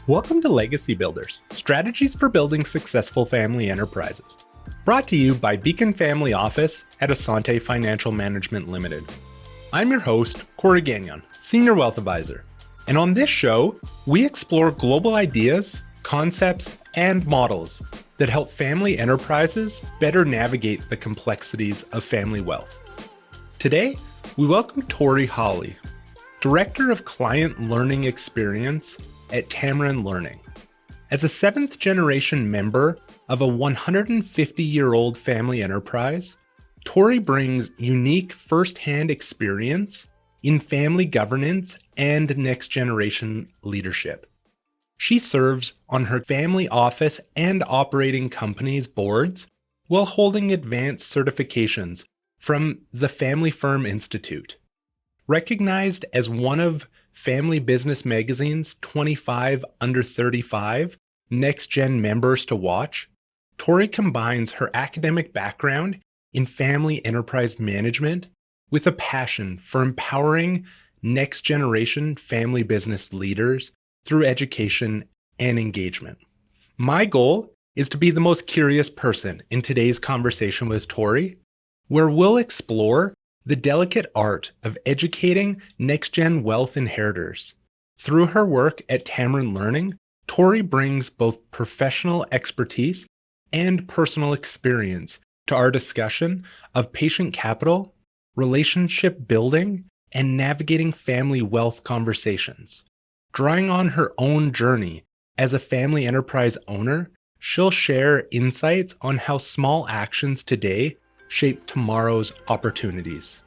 Welcome to Legacy Builders, Strategies for Building Successful Family Enterprises. Brought to you by Beacon Family Office at Asante Financial Management Limited. I'm your host, Corey Gagnon, Senior Wealth Advisor. And on this show, we explore global ideas, concepts, and models that help family enterprises better navigate the complexities of family wealth. Today, we welcome Torri Hawley, Director of Client Learning Experience at Tamarind Learning. As a seventh-generation member of a 150-year-old family enterprise, Torri brings unique first-hand experience in family governance and next-generation leadership. She serves on her family office and operating companies' boards while holding advanced certifications from the Family Firm Institute. Recognized as one of Family Business Magazine's 25 under 35 next-gen members to watch, Torri combines her academic background in family enterprise management with a passion for empowering next-generation family business leaders through education and engagement. My goal is to be the most curious person in today's conversation with Torri, where we'll explore the delicate art of educating next-gen wealth inheritors. Through her work at Tamarind Learning, Torri brings both professional expertise and personal experience to our discussion of patient capital, relationship building, and navigating family wealth conversations. Drawing on her own journey as a family enterprise owner, she'll share insights on how small actions today shape tomorrow's opportunities.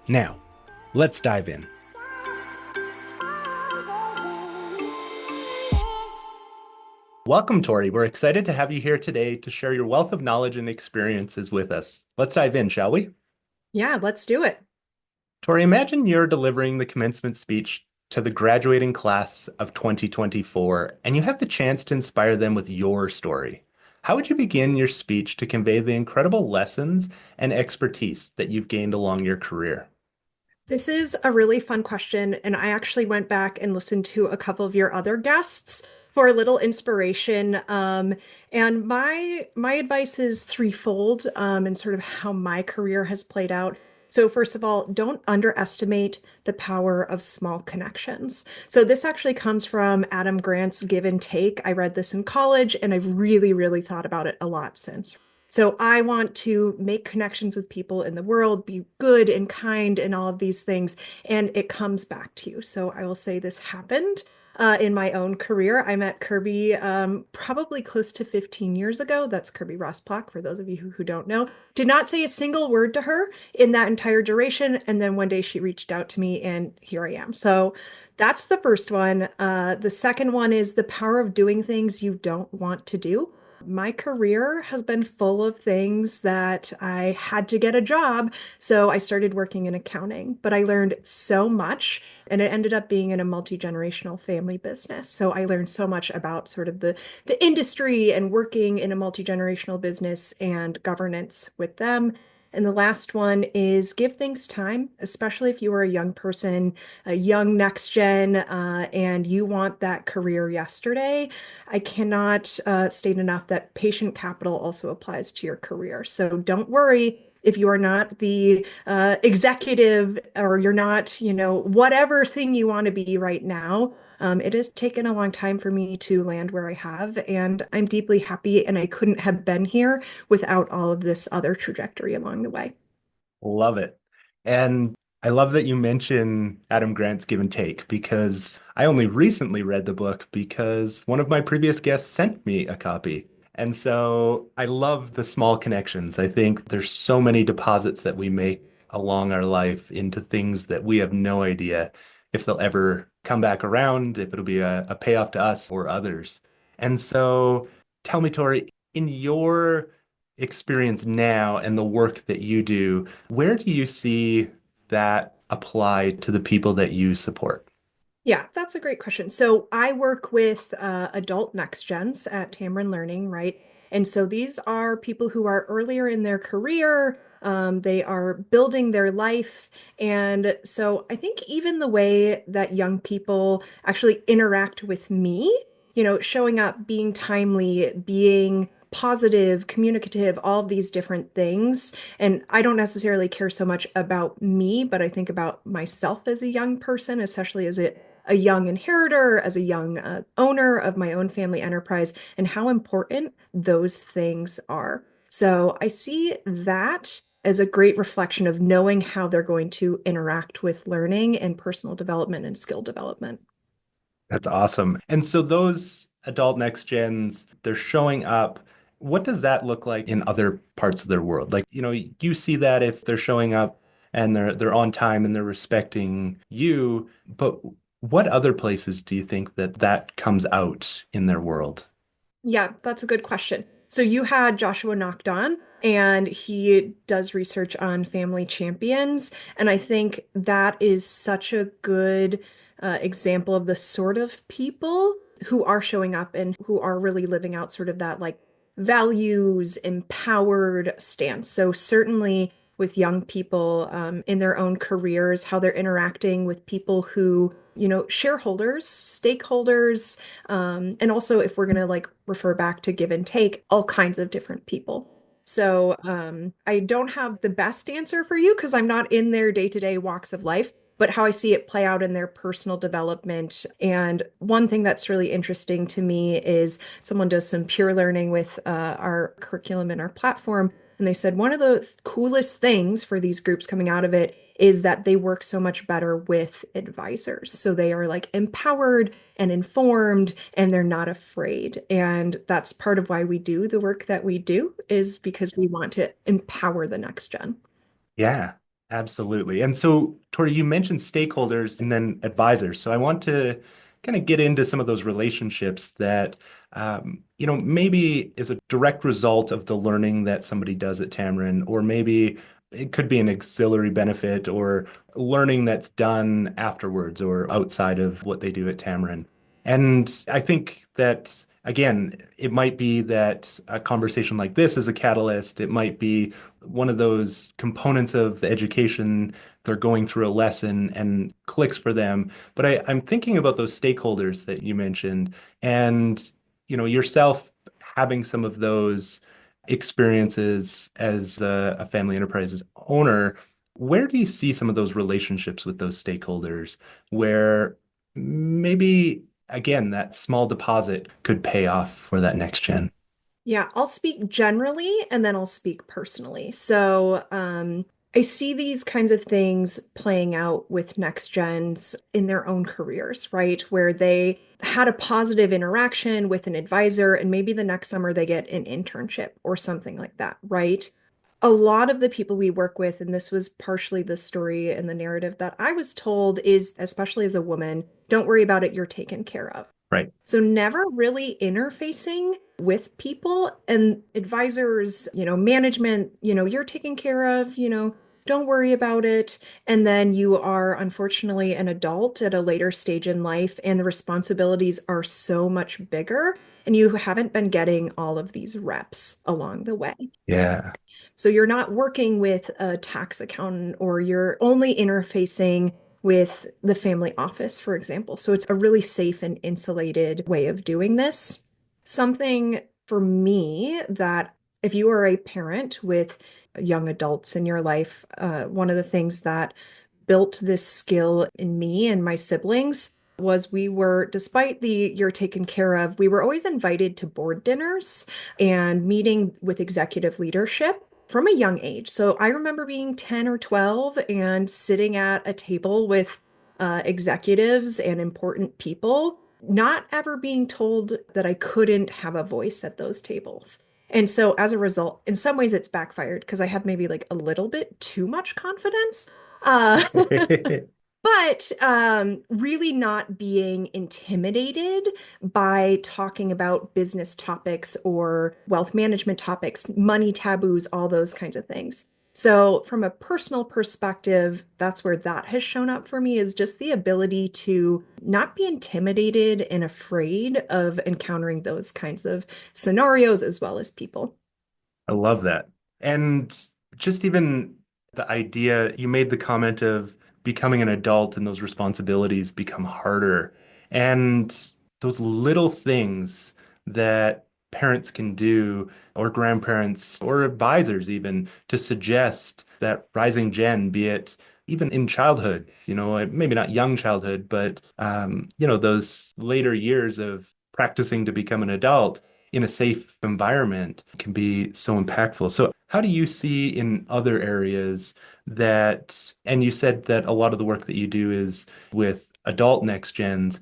Now, let's dive in. Welcome, Torri. We're excited to have you here today to share your wealth of knowledge and experiences with us. Let's dive in, shall we? Yeah, let's do it. Torri, imagine you're delivering the commencement speech to the graduating class of 2024, and you have the chance to inspire them with your story. How would you begin your speech to convey the incredible lessons and expertise that you've gained along your career? This is a really fun question, and I actually went back and listened to a couple of your other guests for a little inspiration. And my advice is threefold, and sort of how my career has played out. So first of all, don't underestimate the power of small connections. So this actually comes from Adam Grant's Give and Take. I read this in college, and I've really, really thought about it a lot since. So I want to make connections with people in the world, be good and kind and all of these things, and it comes back to you. So I will say this happened in my own career. I met Kirby probably close to 15 years ago. That's Kirby Rosplack, for those of you who don't know. Did not say a single word to her in that entire duration. And then one day she reached out to me, and here I am. So that's the first one. The second one is the power of doing things you don't want to do. My career has been full of things that I had to get a job, so I started working in accounting. But I learned so much, and it ended up being in a multi-generational family business. So I learned so much about sort of the industry and working in a multi-generational business and governance with them. And the last one is give things time, especially if you are a young person, a young next gen, and you want that career yesterday. I cannot state enough that patient capital also applies to your career. So don't worry if you are not the executive, or you're not, whatever thing you want to be right now. It has taken a long time for me to land where I have, and I'm deeply happy, and I couldn't have been here without all of this other trajectory along the way. Love it. And I love that you mention Adam Grant's Give and Take, because I only recently read the book because one of my previous guests sent me a copy. And so I love the small connections. I think there's so many deposits that we make along our life into things that we have no idea if they'll ever come back around, if it'll be a payoff to us or others. And so tell me, Torri, in your experience now and the work that you do, where do you see that apply to the people that you support? Yeah, that's a great question. So I work with adult next gens at Tamarind Learning, right? And so these are people who are earlier in their career. They are building their life. And so I think even the way that young people actually interact with me, showing up, being timely, being positive, communicative, all of these different things. And I don't necessarily care so much about me, but I think about myself as a young person, especially as a young inheritor, as a young owner of my own family enterprise, and how important those things are. So I see that as a great reflection of knowing how they're going to interact with learning and personal development and skill development. That's awesome. And so those adult next gens, they're showing up. What does that look like in other parts of their world? Like, you see that if they're showing up and they're on time and they're respecting you, but what other places do you think that that comes out in their world? Yeah, that's a good question. So you had Joshua knocked on, and he does research on family champions. And I think that is such a good example of the sort of people who are showing up and who are really living out sort of that like values empowered stance. So certainly with young people in their own careers, how they're interacting with people who, shareholders, stakeholders, and also, if we're going to like refer back to give and take, all kinds of different people. So I don't have the best answer for you because I'm not in their day-to-day walks of life, but how I see it play out in their personal development. And one thing that's really interesting to me is someone does some peer learning with our curriculum and our platform. And they said one of the coolest things for these groups coming out of it is that they work so much better with advisors. So they are like empowered and informed and they're not afraid. And that's part of why we do the work that we do is because we want to empower the next gen. Yeah, absolutely. And so, Tori, you mentioned stakeholders and then advisors. So I want to kind of get into some of those relationships that, maybe is a direct result of the learning that somebody does at Tamarind, or maybe it could be an auxiliary benefit or learning that's done afterwards or outside of what they do at Tamarind. And I think that, again, it might be that a conversation like this is a catalyst. It might be one of those components of education. They're going through a lesson and clicks for them. But I'm thinking about those stakeholders that you mentioned and, yourself having some of those experiences as a family enterprise owner. Where do you see some of those relationships with those stakeholders where maybe, again, that small deposit could pay off for that next gen? Yeah, I'll speak generally and then I'll speak personally. So, I see these kinds of things playing out with next gens in their own careers, right? Where they had a positive interaction with an advisor, and maybe the next summer they get an internship or something like that, right? A lot of the people we work with, and this was partially the story and the narrative that I was told, is especially as a woman, don't worry about it, you're taken care of. Right. So never really interfacing with people and advisors, management, you're taken care of, don't worry about it. And then you are unfortunately an adult at a later stage in life, and the responsibilities are so much bigger, and you haven't been getting all of these reps along the way. Yeah. So you're not working with a tax accountant or you're only interfacing with the family office, for example. So it's a really safe and insulated way of doing this. Something for me that if you are a parent with young adults in your life, one of the things that built this skill in me and my siblings was we were, despite the you're taken care of, we were always invited to board dinners and meeting with executive leadership from a young age. So I remember being 10 or 12 and sitting at a table with executives and important people, not ever being told that I couldn't have a voice at those tables. And so as a result, in some ways it's backfired because I had maybe like a little bit too much confidence. Uh, but really not being intimidated by talking about business topics or wealth management topics, money taboos, all those kinds of things. So, from a personal perspective, that's where that has shown up for me is just the ability to not be intimidated and afraid of encountering those kinds of scenarios as well as people. I love that. And just even the idea, you made the comment of becoming an adult and those responsibilities become harder. And those little things that parents can do, or grandparents, or advisors even, to suggest that rising gen, be it even in childhood, maybe not young childhood, but, those later years of practicing to become an adult in a safe environment can be so impactful. So, how do you see in other areas that, and you said that a lot of the work that you do is with adult next gens,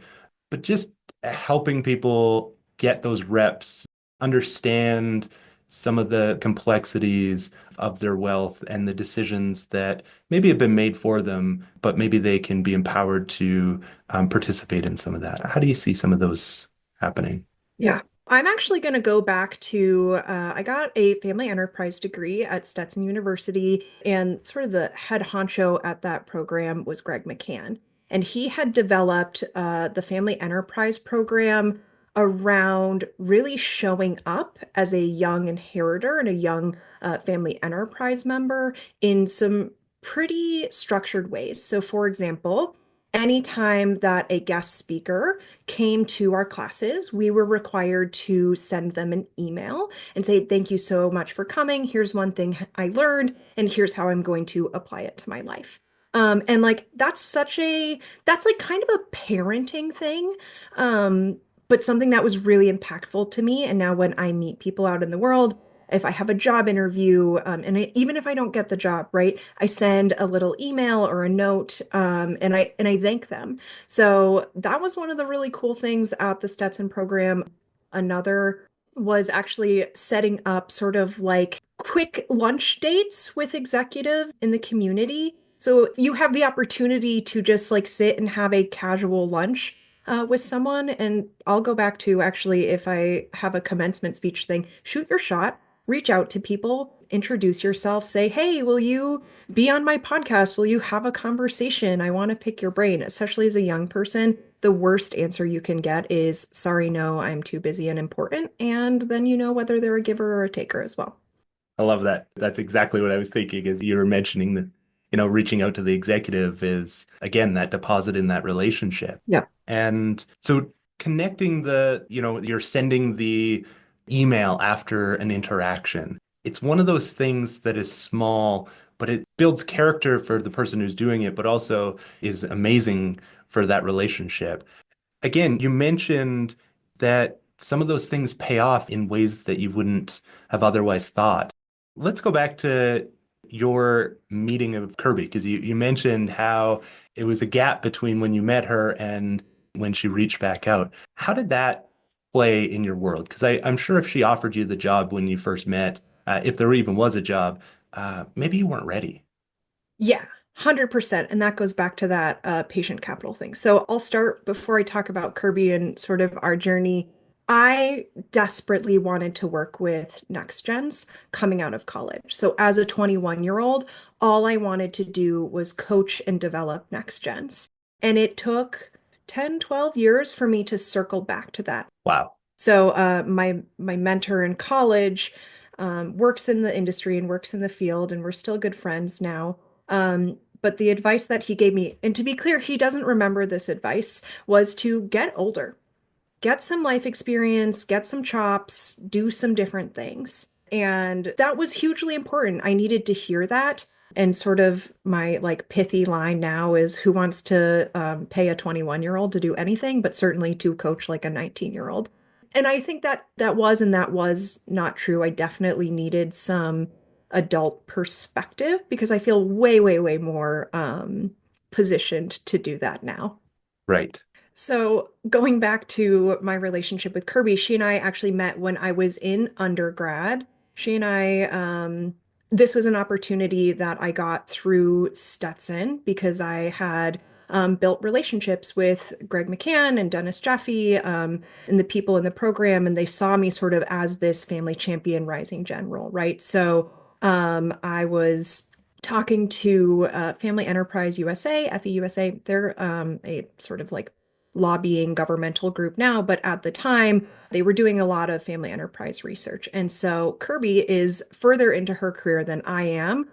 but just helping people get those reps, understand some of the complexities of their wealth and the decisions that maybe have been made for them, but maybe they can be empowered to participate in some of that. How do you see some of those happening? Yeah. I'm actually going to go back to, I got a family enterprise degree at Stetson University, and sort of the head honcho at that program was Greg McCann. And he had developed the family enterprise program around really showing up as a young inheritor and a young family enterprise member in some pretty structured ways. So, for example, anytime that a guest speaker came to our classes, we were required to send them an email and say, "Thank you so much for coming. Here's one thing I learned, and here's how I'm going to apply it to my life." And like that's like kind of a parenting thing, but something that was really impactful to me. And now when I meet people out in the world, if I have a job interview, even if I don't get the job, right, I send a little email or a note, and I thank them. So that was one of the really cool things at the Stetson program. Another was actually setting up sort of like quick lunch dates with executives in the community. So you have the opportunity to just like sit and have a casual lunch with someone. And I'll go back to actually, if I have a commencement speech thing, shoot your shot, reach out to people, introduce yourself, say, "Hey, will you be on my podcast? Will you have a conversation? I want to pick your brain." Especially as a young person, the worst answer you can get is, "Sorry, no, I'm too busy and important." And then you know whether they're a giver or a taker as well. I love that. That's exactly what I was thinking as you were mentioning that, reaching out to the executive is, again, that deposit in that relationship. Yeah. And so connecting you're sending the email after an interaction. It's one of those things that is small, but it builds character for the person who's doing it, but also is amazing for that relationship. Again, you mentioned that some of those things pay off in ways that you wouldn't have otherwise thought. Let's go back to your meeting of Kirby, because you mentioned how it was a gap between when you met her and when she reached back out. How did that play in your world? Because I'm sure if she offered you the job when you first met, if there even was a job, maybe you weren't ready. Yeah, 100%. And that goes back to that patient capital thing. So I'll start before I talk about Kirby and sort of our journey. I desperately wanted to work with next gens coming out of college. So as a 21-year-old, all I wanted to do was coach and develop next gens. And it took 10, 12 years for me to circle back to that. Wow. So my mentor in college works in the industry and works in the field, and we're still good friends now. But the advice that he gave me, and to be clear, he doesn't remember this advice, was to get older, get some life experience, get some chops, do some different things. And that was hugely important. I needed to hear that. And sort of my like pithy line now is, who wants to pay a 21-year-old to do anything, but certainly to coach like a 19-year-old. And I think that that was not true. I definitely needed some adult perspective because I feel way, way, way more positioned to do that now. Right. So, going back to my relationship with Kirby, she and I actually met when I was in undergrad. She and I, this was an opportunity that I got through Stetson because I had built relationships with Greg McCann and Dennis Jeffy, and the people in the program, and they saw me sort of as this family champion rising general, right? So, I was talking to Family Enterprise USA, FEUSA. They're a sort of like lobbying governmental group now, but at the time they were doing a lot of family enterprise research. And so Kirby is further into her career than I am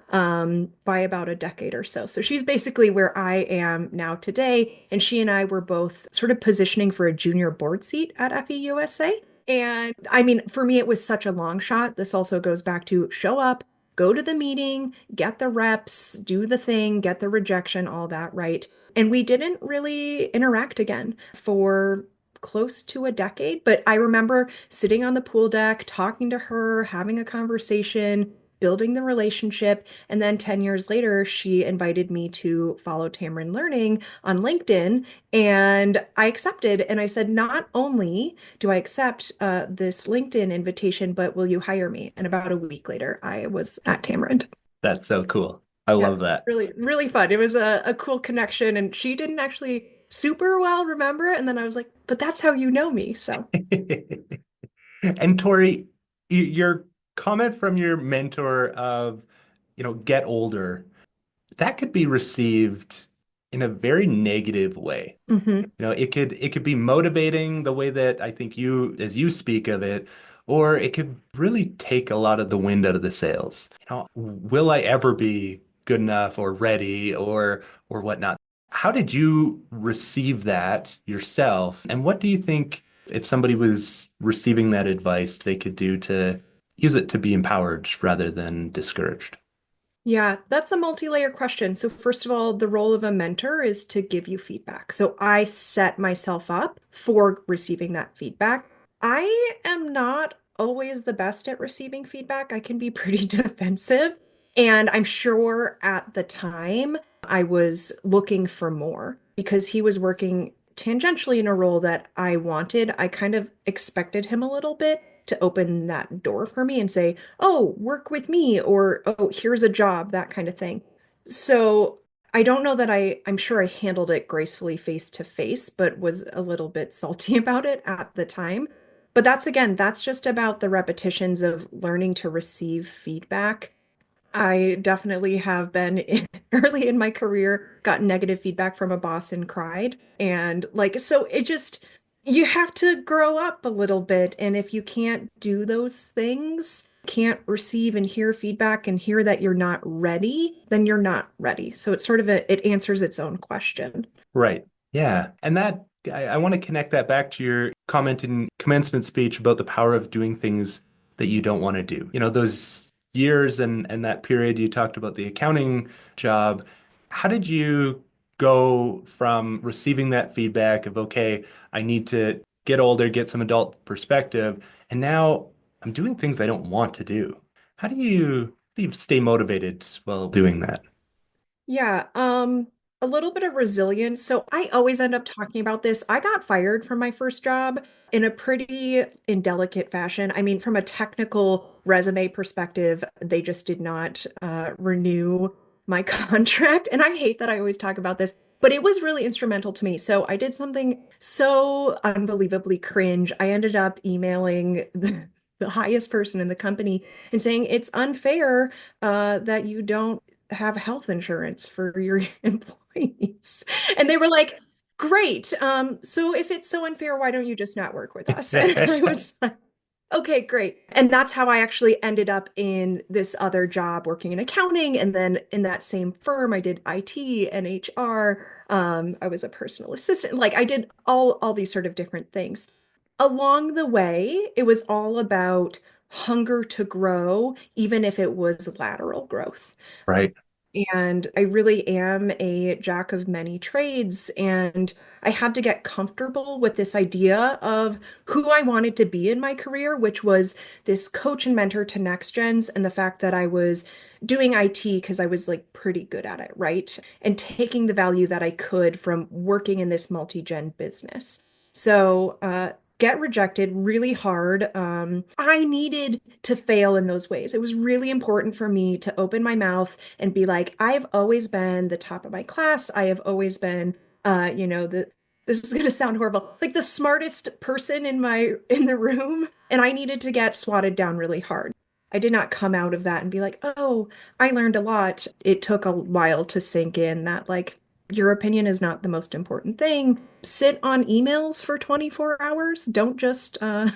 by about a decade or so. So she's basically where I am now today. And she and I were both sort of positioning for a junior board seat at FEUSA. And I mean, for me, it was such a long shot. This also goes back to show up, go to the meeting, get the reps, do the thing, get the rejection, all that, right? And we didn't really interact again for close to a decade. But I remember sitting on the pool deck, talking to her, having a conversation, building the relationship. And then 10 years later, she invited me to follow Tamarind Learning on LinkedIn. And I accepted. And I said, not only do I accept this LinkedIn invitation, but will you hire me? And about a week later, I was at Tamarind. That's so cool. I Yeah, love that. really, really fun. It was a cool connection, and she didn't actually super well remember it. And then I was like, but that's how you know me. So, And Tori, your comment from your mentor of, get older, that could be received in a very negative way. mhm. It could be motivating the way that I think you, as you speak of it, or it could really take a lot of the wind out of the sails. Will I ever be good enough or ready or whatnot? How did you receive that yourself? And what do you think if somebody was receiving that advice, they could do to use it to be empowered rather than discouraged? Yeah, that's a multi-layer question. So first of all, the role of a mentor is to give you feedback. So I set myself up for receiving that feedback. I am not always the best at receiving feedback. I can be pretty defensive. And I'm sure at the time I was looking for more because he was working tangentially in a role that I wanted. I kind of expected him a little bit to open that door for me and say, oh, work with me, or oh, here's a job, that kind of thing. So I don't know that I'm sure I handled it gracefully face to face, but was a little bit salty about it at the time. But that's again, that's just about the repetitions of learning to receive feedback. I definitely have been early in my career, gotten negative feedback from a boss and cried. And like, so it just, you have to grow up a little bit. And if you can't do those things, can't receive and hear feedback and hear that you're not ready, then you're not ready. So it's sort of it answers its own question. Right. Yeah. And that I want to connect that back to your comment in commencement speech about the power of doing things that you don't want to do. Those years and that period you talked about the accounting job. How did you go from receiving that feedback of, okay, I need to get older, get some adult perspective, and now I'm doing things I don't want to do. How do you stay motivated while doing that? Yeah, a little bit of resilience. So I always end up talking about this. I got fired from my first job in a pretty indelicate fashion. I mean, from a technical resume perspective, they just did not renew my contract. And I hate that I always talk about this, but it was really instrumental to me. So I did something so unbelievably cringe. I ended up emailing the highest person in the company and saying it's unfair that you don't have health insurance for your employees. And they were like, great. So if it's so unfair, why don't you just not work with us? And I was like, okay, great. And that's how I actually ended up in this other job working in accounting. And then in that same firm, I did IT and HR. I was a personal assistant. Like I did all these sort of different things. Along the way, it was all about hunger to grow, even if it was lateral growth. Right. And I really am a jack of many trades. And I had to get comfortable with this idea of who I wanted to be in my career, which was this coach and mentor to next gens, and the fact that I was doing IT because I was like pretty good at it, right? And taking the value that I could from working in this multi-gen business. So, get rejected really hard. I needed to fail in those ways. It was really important for me to open my mouth and be like, I've always been the top of my class. I have always been, this is going to sound horrible, like the smartest person in the room, and I needed to get swatted down really hard. I did not come out of that and be like, oh, I learned a lot. It took a while to sink in that, like, your opinion is not the most important thing. Sit on emails for 24 hours. Don't just don't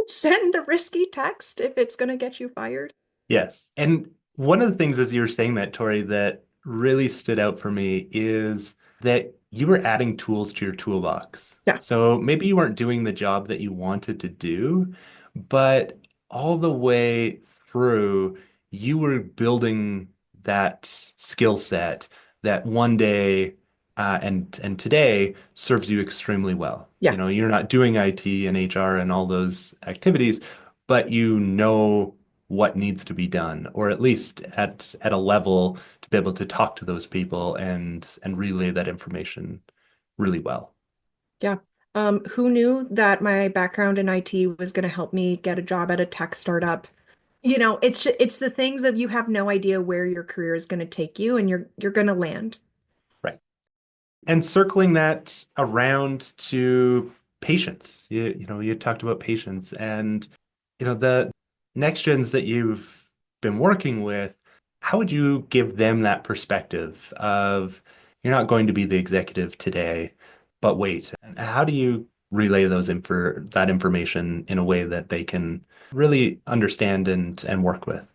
send the risky text if it's going to get you fired. Yes. And one of the things as you were saying that, Tori, that really stood out for me is that you were adding tools to your toolbox. Yeah. So maybe you weren't doing the job that you wanted to do, but all the way through, you were building that skill set that one day and today serves you extremely well. Yeah. You know, you're not doing IT and HR and all those activities, but you know what needs to be done, or at least at a level to be able to talk to those people and relay that information really well. Yeah. Who knew that my background in IT was going to help me get a job at a tech startup? It's the things of you have no idea where your career is going to take you and you're going to land. Right. And circling that around to patience. You talked about patience and the next gens that you've been working with, how would you give them that perspective of you're not going to be the executive today, but wait, and how do you relay that information in a way that they can really understand and work with?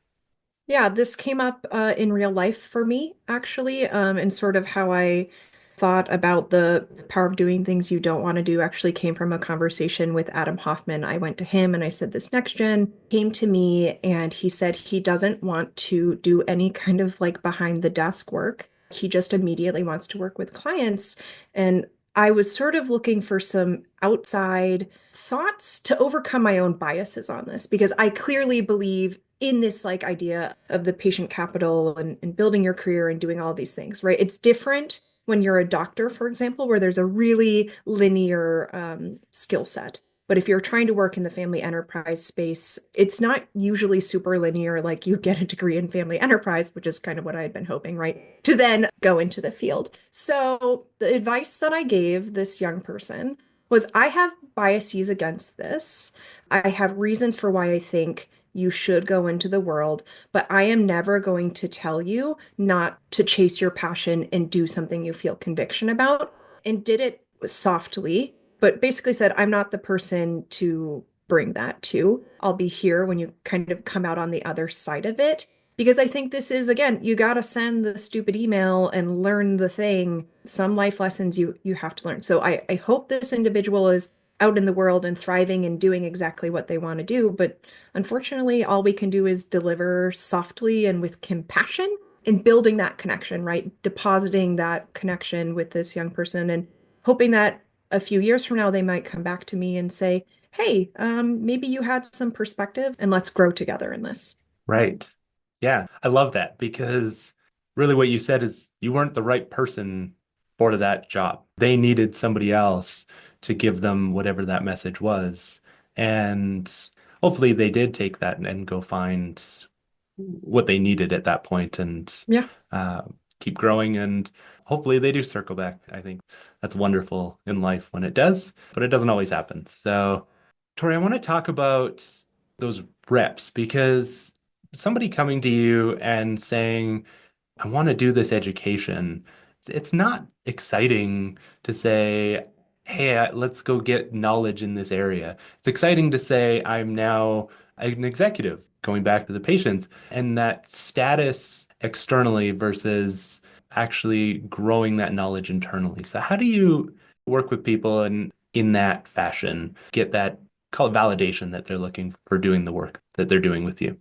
Yeah, this came up in real life for me, actually, and sort of how I thought about the power of doing things you don't want to do actually came from a conversation with Adam Hoffman. I went to him and I said, this next gen came to me, and he said he doesn't want to do any kind of like behind the desk work. He just immediately wants to work with clients. And I was sort of looking for some outside thoughts to overcome my own biases on this because I clearly believe in this like idea of the patient capital and building your career and doing all these things, right? It's different when you're a doctor, for example, where there's a really linear skill set. But if you're trying to work in the family enterprise space, it's not usually super linear, like you get a degree in family enterprise, which is kind of what I had been hoping, right? To then go into the field. So the advice that I gave this young person was I have biases against this. I have reasons for why I think you should go into the world, but I am never going to tell you not to chase your passion and do something you feel conviction about. And did it softly, but basically said, I'm not the person to bring that to. I'll be here when you kind of come out on the other side of it. Because I think this is, again, you got to send the stupid email and learn the thing. Some life lessons you have to learn. So I hope this individual is out in the world and thriving and doing exactly what they want to do. But unfortunately, all we can do is deliver softly and with compassion and building that connection, right? Depositing that connection with this young person and hoping that a few years from now, they might come back to me and say, hey, maybe you had some perspective and let's grow together in this. Right. Yeah, I love that because really what you said is you weren't the right person for that job. They needed somebody else to give them whatever that message was. And hopefully they did take that and go find what they needed at that point and Yeah. uh, keep growing. And hopefully they do circle back. I think that's wonderful in life when it does, but it doesn't always happen. So, Tori, I want to talk about those reps because somebody coming to you and saying, I want to do this education, it's not exciting to say, hey, let's go get knowledge in this area. It's exciting to say, I'm now an executive, going back to the patients, and that status externally versus actually growing that knowledge internally. So, how do you work with people and in that fashion, get that call it validation that they're looking for doing the work that they're doing with you?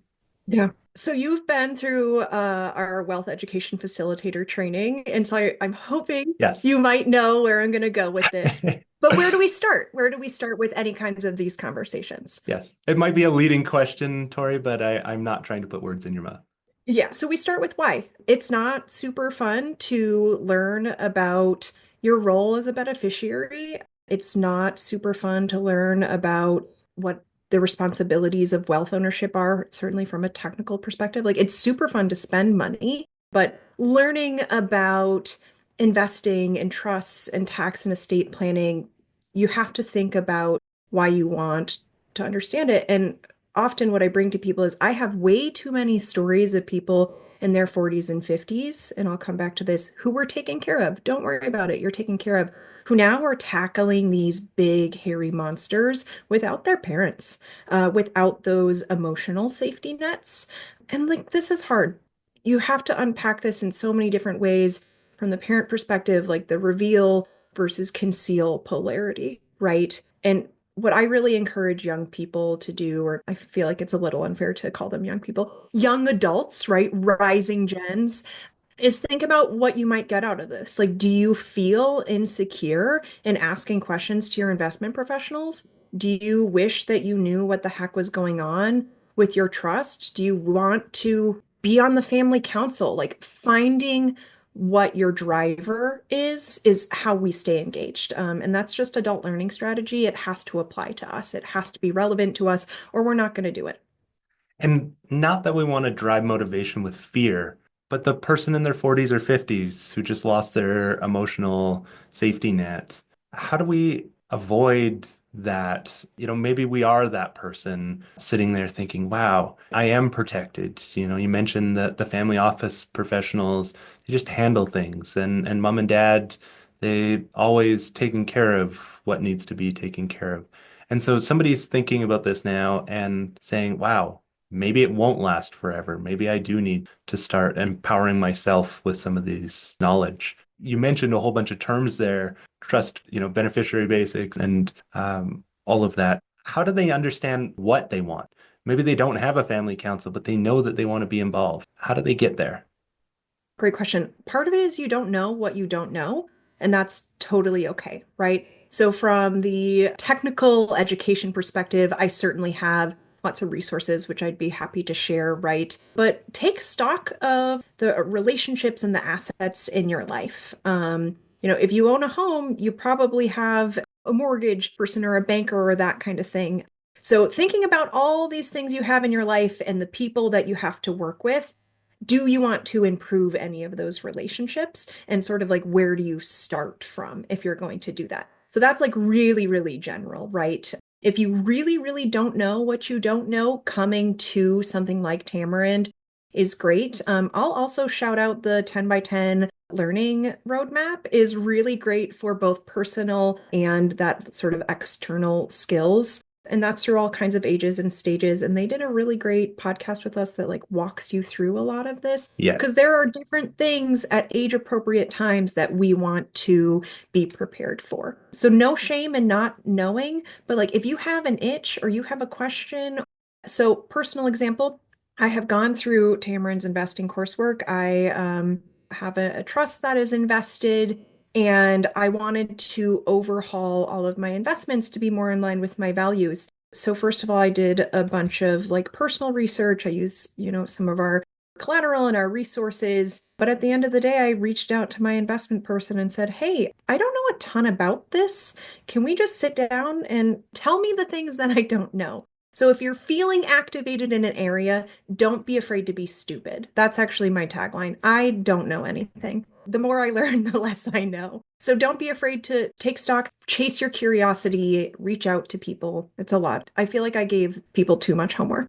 Yeah. So you've been through our wealth education facilitator training, and so I'm hoping Yes. you might know where I'm going to go with this. But where do we start? Where do we start with any kinds of these conversations? Yes. It might be a leading question, Tori, but I'm not trying to put words in your mouth. Yeah, so we start with why. It's not super fun to learn about your role as a beneficiary. It's not super fun to learn about what the responsibilities of wealth ownership are, certainly from a technical perspective. Like, it's super fun to spend money, but learning about investing and trusts and tax and estate planning, you have to think about why you want to understand it. And often what I bring to people is I have way too many stories of people in their 40s and 50s, and I'll come back to this, who were taken care of. Don't worry about it. You're taken care of. Who now are tackling these big, hairy monsters without their parents, without those emotional safety nets. And like, this is hard. You have to unpack this in so many different ways from the parent perspective, like the reveal versus conceal polarity, right? And what I really encourage young people to do, or I feel like it's a little unfair to call them young people, young adults, right? Rising gens, is think about what you might get out of this. Like, do you feel insecure in asking questions to your investment professionals? Do you wish that you knew what the heck was going on with your trust? Do you want to be on the family council? Like, finding what your driver is how we stay engaged. And that's just adult learning strategy. It has to apply to us. It has to be relevant to us, or we're not going to do it. And not that we want to drive motivation with fear, but the person in their 40s or 50s who just lost their emotional safety net, how do we avoid that? Maybe we are that person sitting there thinking, wow, I am protected. You mentioned that the family office professionals, they just handle things, and mom and dad, they always taking care of what needs to be taken care of. And so somebody's thinking about this now and saying, wow, maybe it won't last forever. Maybe I do need to start empowering myself with some of these knowledge. You mentioned a whole bunch of terms there, trust, beneficiary basics and all of that. How do they understand what they want? Maybe they don't have a family council, but they know that they want to be involved. How do they get there? Great question. Part of it is you don't know what you don't know, and that's totally okay, right? So, from the technical education perspective, I certainly have lots of resources which I'd be happy to share, right? But take stock of the relationships and the assets in your life. If you own a home, you probably have a mortgage person or a banker or that kind of thing. So, thinking about all these things you have in your life and the people that you have to work with, do you want to improve any of those relationships? And sort of like, where do you start from if you're going to do that? So that's like really, really general, right? If you really, really don't know what you don't know, coming to something like Tamarind is great. I'll also shout out the 10 by 10 learning roadmap is really great for both personal and that sort of external skills. And that's through all kinds of ages and stages. And they did a really great podcast with us that like walks you through a lot of this because Yes. there are different things at age appropriate times that we want to be prepared for. So no shame in not knowing, but like if you have an itch or you have a question. So personal example, I have gone through Tamarind's investing coursework. I have a trust that is invested, and I wanted to overhaul all of my investments to be more in line with my values. So first of all, I did a bunch of like personal research. I use, some of our collateral and our resources. But at the end of the day, I reached out to my investment person and said, "Hey, I don't know a ton about this. Can we just sit down and tell me the things that I don't know?" So if you're feeling activated in an area, don't be afraid to be stupid. That's actually my tagline. I don't know anything. The more I learn, the less I know. So don't be afraid to take stock, chase your curiosity, reach out to people. It's a lot. I feel like I gave people too much homework.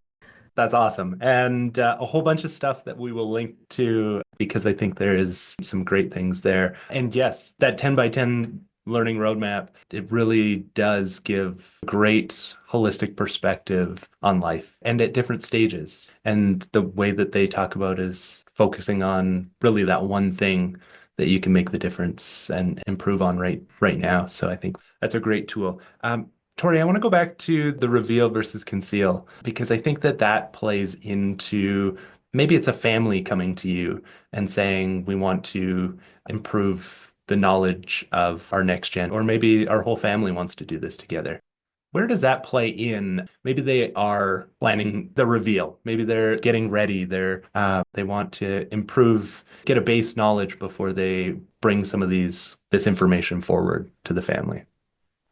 That's awesome. And a whole bunch of stuff that we will link to because I think there is some great things there. And yes, that 10 by 10 learning roadmap, it really does give great holistic perspective on life and at different stages. And the way that they talk about is focusing on really that one thing that you can make the difference and improve on right now. So I think that's a great tool. Torri, I want to go back to the reveal versus conceal because I think that that plays into maybe it's a family coming to you and saying, we want to improve the knowledge of our next gen, or maybe our whole family wants to do this together. Where does that play in? Maybe they are planning the reveal. Maybe they're getting ready. They want to improve, get a base knowledge before they bring some of this information forward to the family.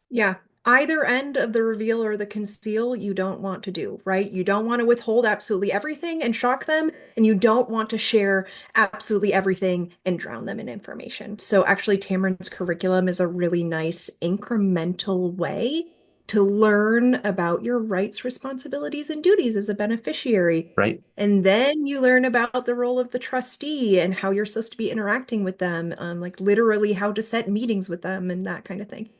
Yeah. Either end of the reveal or the conceal, you don't want to do, right? You don't want to withhold absolutely everything and shock them, and you don't want to share absolutely everything and drown them in information. So, actually, Tamarind's curriculum is a really nice incremental way to learn about your rights, responsibilities, and duties as a beneficiary. Right? And then you learn about the role of the trustee and how you're supposed to be interacting with them, like literally how to set meetings with them and that kind of thing.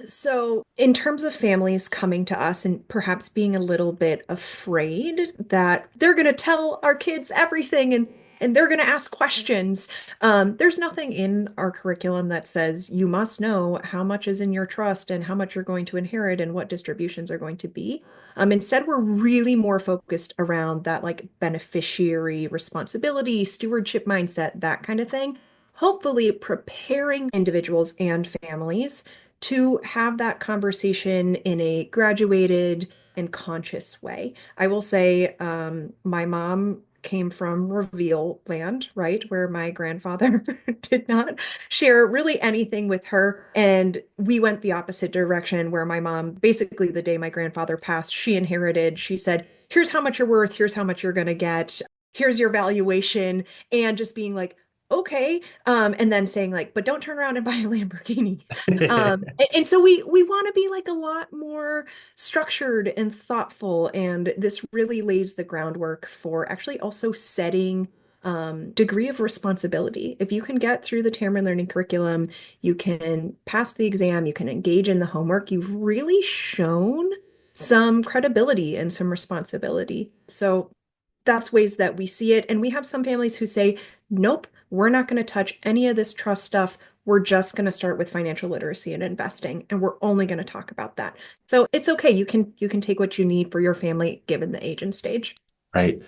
So, in terms of families coming to us and perhaps being a little bit afraid that they're going to tell our kids everything and they're going to ask questions, there's nothing in our curriculum that says you must know how much is in your trust and how much you're going to inherit and what distributions are going to be. Instead, we're really more focused around that like beneficiary responsibility, stewardship mindset, that kind of thing. Hopefully, preparing individuals and families to have that conversation in a graduated and conscious way. I will say, my mom came from reveal land, right? Where my grandfather did not share really anything with her. And we went the opposite direction, where my mom, basically, the day my grandfather passed, she inherited, she said, here's how much you're worth, here's how much you're going to get, here's your valuation, and just being like, okay, and then saying like, but don't turn around and buy a Lamborghini. And so we want to be like a lot more structured and thoughtful, and this really lays the groundwork for actually also setting degree of responsibility. If you can get through the Tamarind Learning curriculum, you can pass the exam, you can engage in the homework, you've really shown some credibility and some responsibility. So that's ways that we see it. And we have some families who say, nope, we're not going to touch any of this trust stuff. We're just going to start with financial literacy and investing, and we're only going to talk about that. So it's okay. You can take what you need for your family given the age and stage. Right.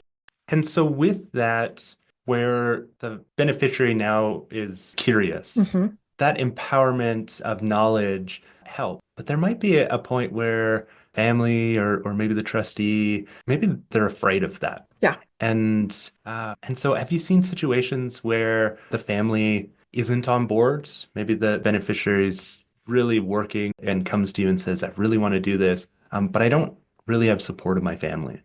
And so with that, where the beneficiary now is curious, Hmm. that empowerment of knowledge help. But there might be a point where family or maybe the trustee, maybe they're afraid of that. Yeah. And so have you seen situations where the family isn't on board? Maybe the beneficiary's really working and comes to you and says, I really want to do this, but I don't really have support of my family.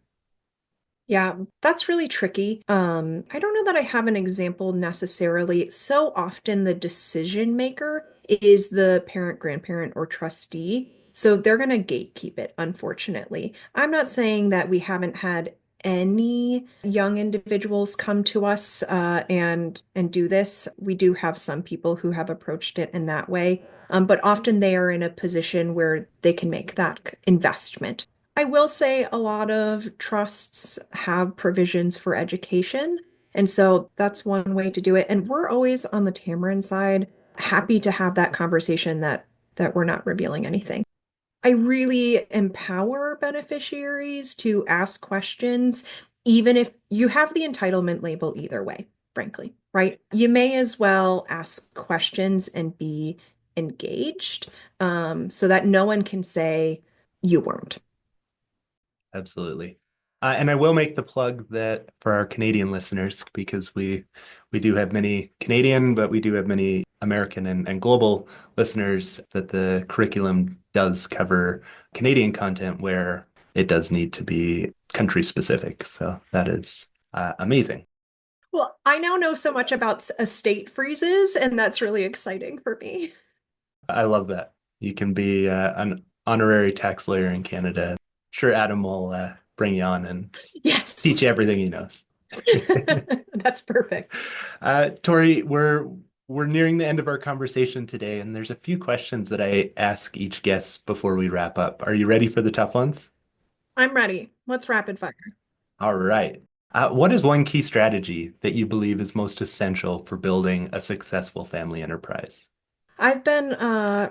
Yeah, that's really tricky. I don't know that I have an example necessarily. So often the decision maker is the parent, grandparent, or trustee. So they're going to gatekeep it, unfortunately. I'm not saying that we haven't had any young individuals come to us and do this. We do have some people who have approached it in that way. But often they are in a position where they can make that investment. I will say a lot of trusts have provisions for education. And so that's one way to do it. And we're always on the Tamarind side, happy to have that conversation that we're not revealing anything. I really empower beneficiaries to ask questions, even if you have the entitlement label either way, frankly, right? You may as well ask questions and be engaged, so that no one can say you weren't. Absolutely. And I will make the plug that for our Canadian listeners, because we do have many Canadian, but we do have many American and global listeners, that the curriculum does cover Canadian content where it does need to be country specific. So that is amazing. Well, I now know so much about estate freezes, and that's really exciting for me. I love that. You can be an honorary tax lawyer in Canada. Sure, Adam will bring you on and teach Yes. you everything he knows. That's perfect. Torri, we're nearing the end of our conversation today, and there's a few questions that I ask each guest before we wrap up. Are you ready for the tough ones? I'm ready. Let's rapid fire. All right. What is one key strategy that you believe is most essential for building a successful family enterprise? I've been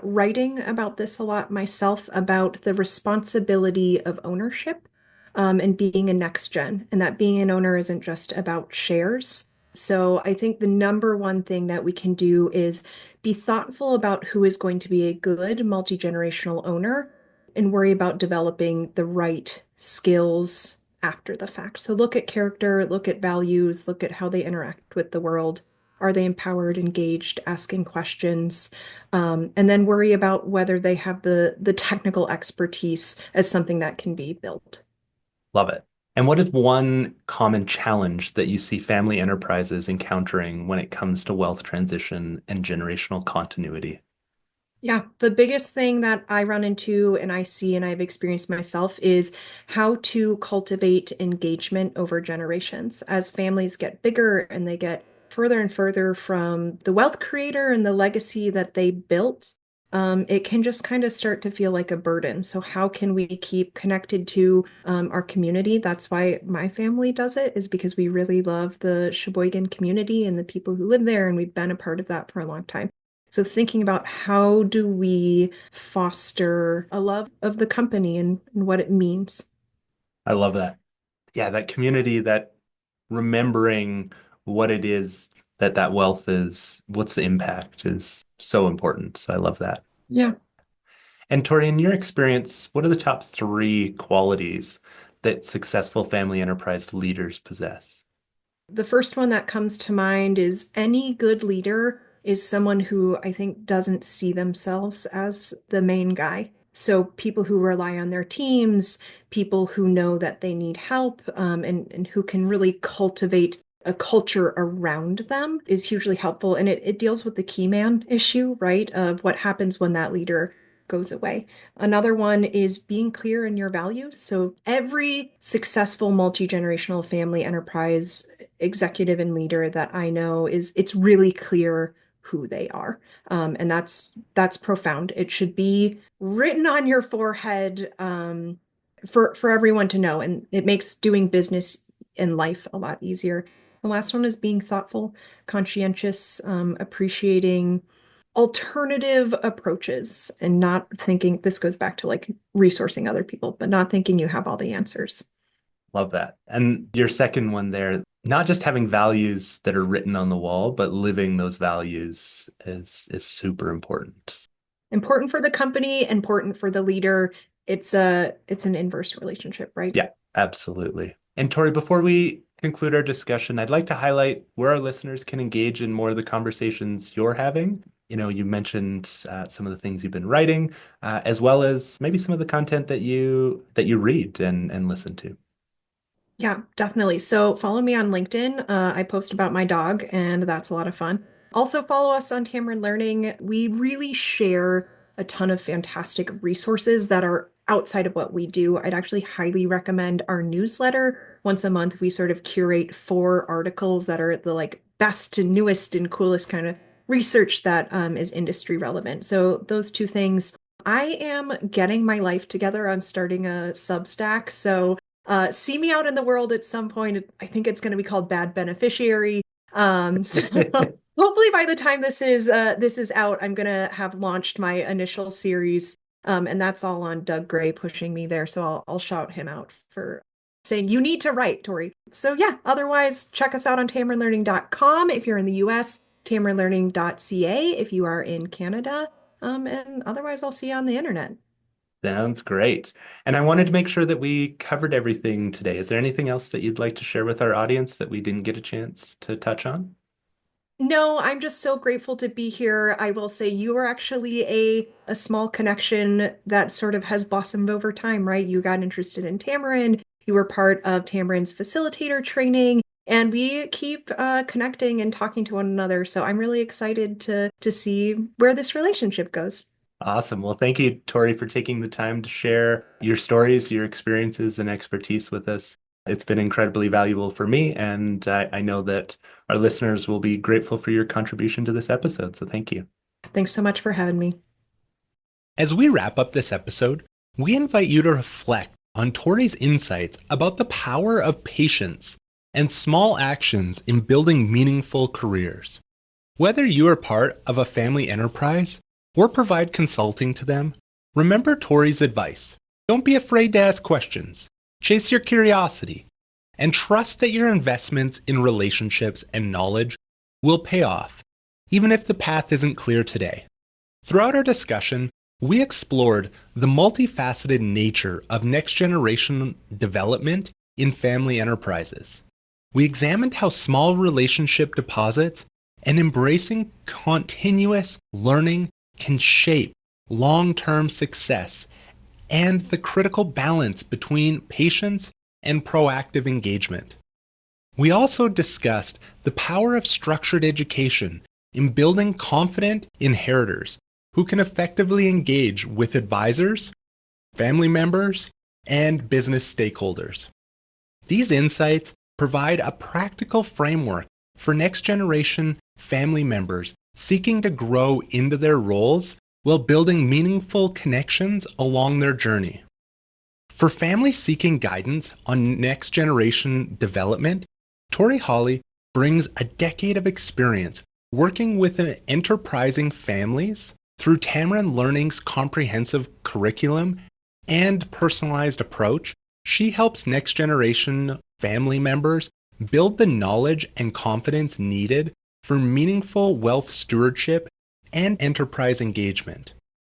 writing about this a lot myself about the responsibility of ownership and being a next gen, and that being an owner isn't just about shares. So I think the number one thing that we can do is be thoughtful about who is going to be a good multi-generational owner and worry about developing the right skills after the fact. So look at character, look at values, look at how they interact with the world. Are they empowered, engaged, asking questions? And then worry about whether they have the technical expertise as something that can be built. Love it. And what is one common challenge that you see family enterprises encountering when it comes to wealth transition and generational continuity? Yeah, the biggest thing that I run into and I see and I've experienced myself is how to cultivate engagement over generations. As families get bigger and they get further and further from the wealth creator and the legacy that they built, it can just kind of start to feel like a burden. So, how can we keep connected to our community? That's why my family does it, is because we really love the Sheboygan community and the people who live there, and we've been a part of that for a long time. So thinking about how do we foster a love of the company and what it means. I love that. Yeah, that community, that remembering what it is that that wealth is, what's the impact is so important. So I love that. Yeah. And Tori, in your experience, what are the top three qualities that successful family enterprise leaders possess? The first one that comes to mind is any good leader is someone who I think doesn't see themselves as the main guy. So people who rely on their teams, people who know that they need help, and who can really cultivate a culture around them is hugely helpful. And it deals with the key man issue, right? Of what happens when that leader goes away. Another one is being clear in your values. So every successful multi-generational family enterprise executive and leader that I know is it's really clear who they are. And that's profound. It should be written on your forehead for everyone to know. And it makes doing business in life a lot easier. The last one is being thoughtful, conscientious, appreciating alternative approaches and not thinking this goes back to like resourcing other people, but not thinking you have all the answers. Love that. And your second one there, not just having values that are written on the wall, but living those values is super important. Important for the company, important for the leader. It's an inverse relationship, right? Yeah, absolutely. And Tori, before we conclude our discussion, I'd like to highlight where our listeners can engage in more of the conversations you're having. You mentioned some of the things you've been writing, as well as maybe some of the content that you read and listen to. Yeah, definitely. So follow me on LinkedIn. I post about my dog, and that's a lot of fun. Also, follow us on Tamarind Learning. We really share a ton of fantastic resources that are outside of what we do. I'd actually highly recommend our newsletter. Once a month, we sort of curate 4 articles that are the like best and newest and coolest kind of research that is industry relevant. So those two things. I am getting my life together on starting a Substack. So see me out in the world at some point. I think it's going to be called Bad Beneficiary. So hopefully by the time this is out, I'm gonna have launched my initial series. And that's all on Doug Gray pushing me there. So I'll shout him out for saying you need to write, Tori. So yeah, otherwise check us out on tamarindlearning.com if you're in the US, tamarindlearning.ca if you are in Canada. And otherwise I'll see you on the internet. Sounds great. And I wanted to make sure that we covered everything today. Is there anything else that you'd like to share with our audience that we didn't get a chance to touch on? No, I'm just so grateful to be here. I will say you are actually a small connection that sort of has blossomed over time, right? You got interested in Tamarind, you were part of Tamarind's facilitator training, and we keep connecting and talking to one another. So I'm really excited to see where this relationship goes. Awesome. Well, thank you, Tori, for taking the time to share your stories, your experiences, and expertise with us. It's been incredibly valuable for me, and I know that our listeners will be grateful for your contribution to this episode. So thank you. Thanks so much for having me. As we wrap up this episode, we invite you to reflect on Tori's insights about the power of patience and small actions in building meaningful careers. Whether you are part of a family enterprise or provide consulting to them, remember Tori's advice. Don't be afraid to ask questions. Chase your curiosity and trust that your investments in relationships and knowledge will pay off, even if the path isn't clear today. Throughout our discussion, we explored the multifaceted nature of next generation development in family enterprises. We examined how small relationship deposits and embracing continuous learning can shape long-term success and the critical balance between patience and proactive engagement. We also discussed the power of structured education in building confident inheritors who can effectively engage with advisors, family members, and business stakeholders. These insights provide a practical framework for next-generation family members seeking to grow into their roles while building meaningful connections along their journey. For families seeking guidance on next-generation development, Torri Hawley brings a decade of experience working with enterprising families through Tamarind Learning's comprehensive curriculum and personalized approach. She helps next-generation family members build the knowledge and confidence needed for meaningful wealth stewardship and enterprise engagement.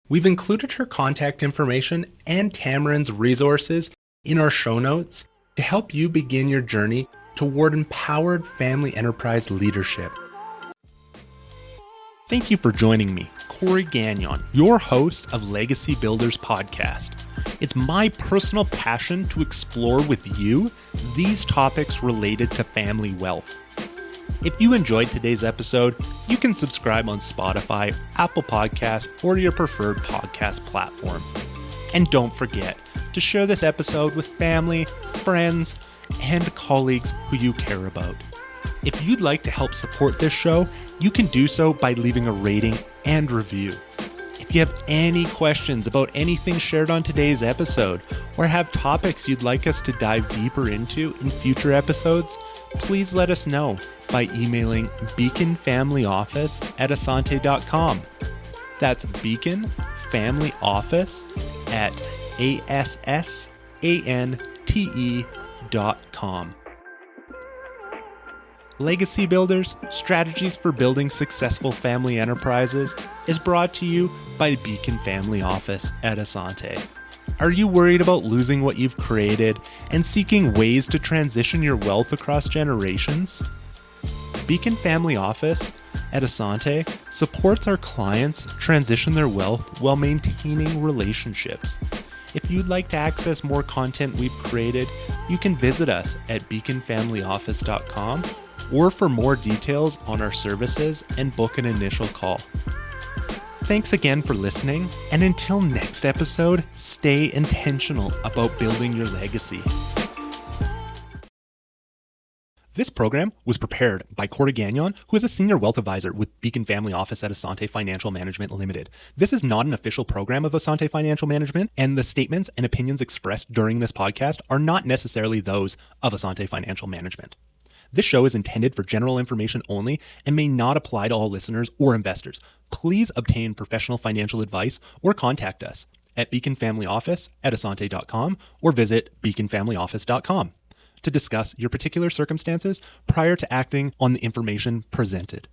We've included her contact information and Tamarind's resources in our show notes to help you begin your journey toward empowered family enterprise leadership. Thank you for joining me, Corey Gagnon, your host of Legacy Builders Podcast. It's my personal passion to explore with you these topics related to family wealth. If you enjoyed today's episode, you can subscribe on Spotify, Apple Podcasts, or your preferred podcast platform. And don't forget to share this episode with family, friends, and colleagues who you care about. If you'd like to help support this show, you can do so by leaving a rating and review. If you have any questions about anything shared on today's episode, or have topics you'd like us to dive deeper into in future episodes, please let us know by emailing beaconfamilyoffice@asante.com. That's beaconfamilyoffice@assante.com. Legacy Builders, Strategies for Building Successful Family Enterprises is brought to you by Beacon Family Office at Asante. Are you worried about losing what you've created and seeking ways to transition your wealth across generations? Beacon Family Office at Asante supports our clients transition their wealth while maintaining relationships. If you'd like to access more content we've created, you can visit us at beaconfamilyoffice.com or for more details on our services and book an initial call. Thanks again for listening, and until next episode, stay intentional about building your legacy. This program was prepared by Corey Gagnon, who is a senior wealth advisor with Beacon Family Office at Asante Financial Management Limited. This is not an official program of Asante Financial Management, and the statements and opinions expressed during this podcast are not necessarily those of Asante Financial Management. This show is intended for general information only and may not apply to all listeners or investors. Please obtain professional financial advice or contact us at beaconfamilyoffice@asante.com or visit beaconfamilyoffice.com to discuss your particular circumstances prior to acting on the information presented.